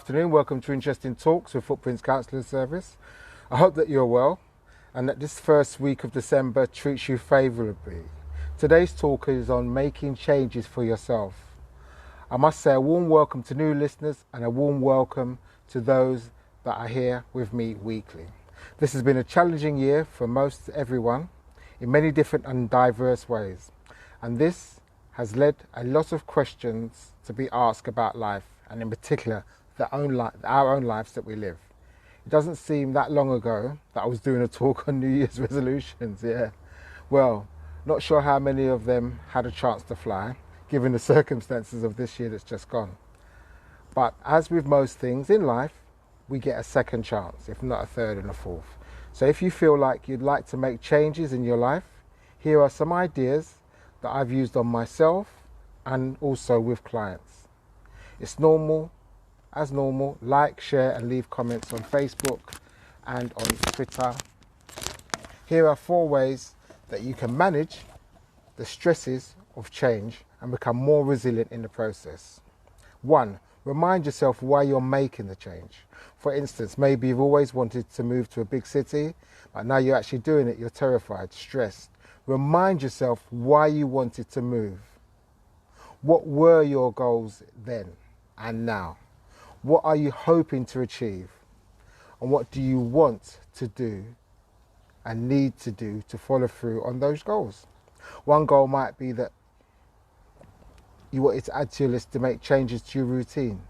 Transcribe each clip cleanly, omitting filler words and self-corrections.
afternoon. Welcome to Interesting Talks with Footprints Counselling Service. I hope that you're well and that this first week of December treats you favourably. Today's talk is on making changes for yourself. I must say a warm welcome to new listeners and a warm welcome to those that are here with me weekly. This has been a challenging year for most everyone in many different and diverse ways, and this has led a lot of questions to be asked about life, and in particular our own lives that we live. It doesn't seem that long ago that I was doing a talk on New Year's resolutions. Well, not sure how many of them had a chance to fly given the circumstances of this year that's just gone. But as with most things in life, we get a second chance, if not a third and a fourth. So if you feel like you'd like to make changes in your life, here are some ideas that I've used on myself and also with clients. It's normal, as normal, like, share and leave comments on Facebook and on Twitter. Here are 4 ways that you can manage the stresses of change and become more resilient in the process. 1, remind yourself why you're making the change. For instance, maybe you've always wanted to move to a big city, but now you're actually doing it, you're terrified, stressed. Remind yourself why you wanted to move. What were your goals then and now? What are you hoping to achieve? And what do you want to do and need to do to follow through on those goals? One goal might be that you wanted to add to your list to make changes to your routine,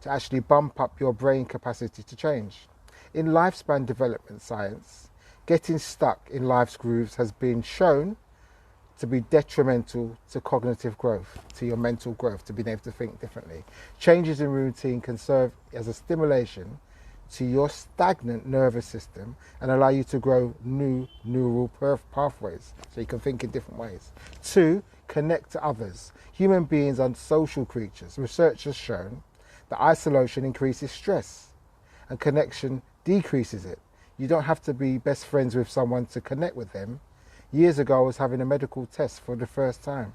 to actually bump up your brain capacity to change. In lifespan development science, getting stuck in life's grooves has been shown to be detrimental to cognitive growth, to your mental growth, to being able to think differently. Changes in routine can serve as a stimulation to your stagnant nervous system and allow you to grow new neural pathways so you can think in different ways. 2, connect to others. Human beings are social creatures. Research has shown that isolation increases stress and connection decreases it. You don't have to be best friends with someone to connect with them. Years ago, I was having a medical test for the first time,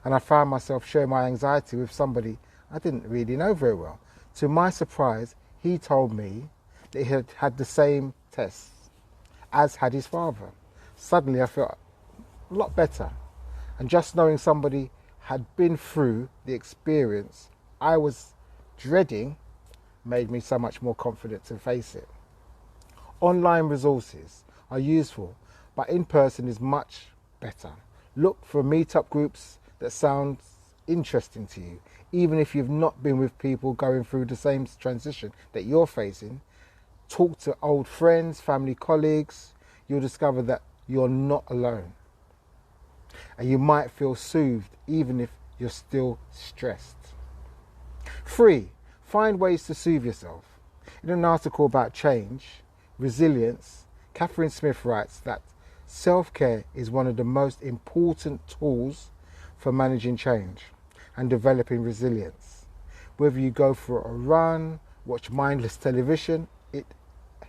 and I found myself sharing my anxiety with somebody I didn't really know very well. To my surprise, he told me that he had had the same tests as had his father. Suddenly, I felt a lot better, and just knowing somebody had been through the experience I was dreading made me so much more confident to face it. Online resources are useful, but in person is much better. Look for meetup groups that sound interesting to you. Even if you've not been with people going through the same transition that you're facing, talk to old friends, family, colleagues. You'll discover that you're not alone. And you might feel soothed even if you're still stressed. 3, find ways to soothe yourself. In an article about change, resilience, Catherine Smith writes that self-care is one of the most important tools for managing change and developing resilience. Whether you go for a run, watch mindless television, it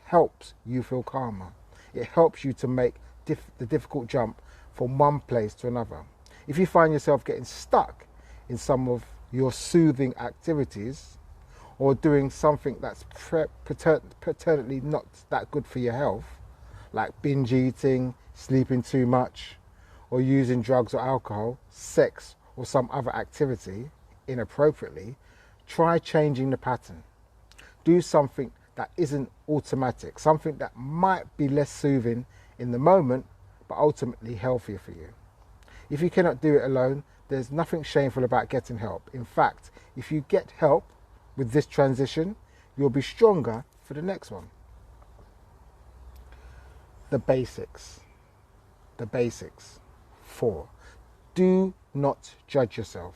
helps you feel calmer. It helps you to make the difficult jump from one place to another. If you find yourself getting stuck in some of your soothing activities, or doing something that's paternally not that good for your health, like binge eating, sleeping too much, or using drugs or alcohol, sex, or some other activity inappropriately, try changing the pattern. Do something that isn't automatic, something that might be less soothing in the moment, but ultimately healthier for you. If you cannot do it alone, there's nothing shameful about getting help. In fact, if you get help with this transition, you'll be stronger for the next one. The basics. 4, do not judge yourself.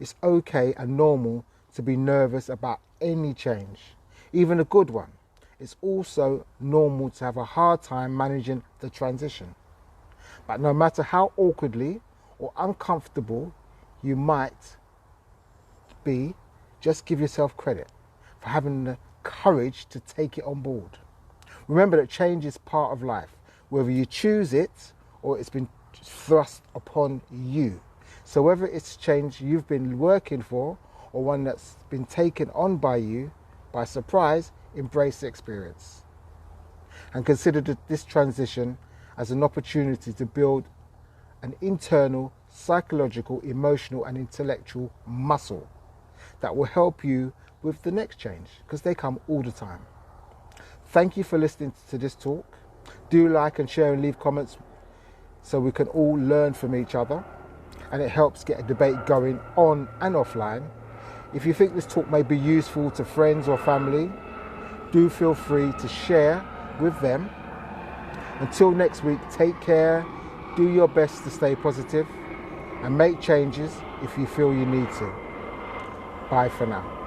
It's okay and normal to be nervous about any change, even a good one. It's also normal to have a hard time managing the transition. But no matter how awkwardly or uncomfortable you might be, just give yourself credit for having the courage to take it on board. Remember that change is part of life, whether you choose it or it's been thrust upon you. So whether it's change you've been working for or one that's been taken on by you, by surprise, embrace the experience. And consider this transition as an opportunity to build an internal, psychological, emotional and intellectual muscle that will help you with the next change, because they come all the time. Thank you for listening to this talk. Do like and share and leave comments so we can all learn from each other, and it helps get a debate going on and offline. If you think this talk may be useful to friends or family, do feel free to share with them. Until next week, take care, do your best to stay positive, and make changes if you feel you need to. Bye for now.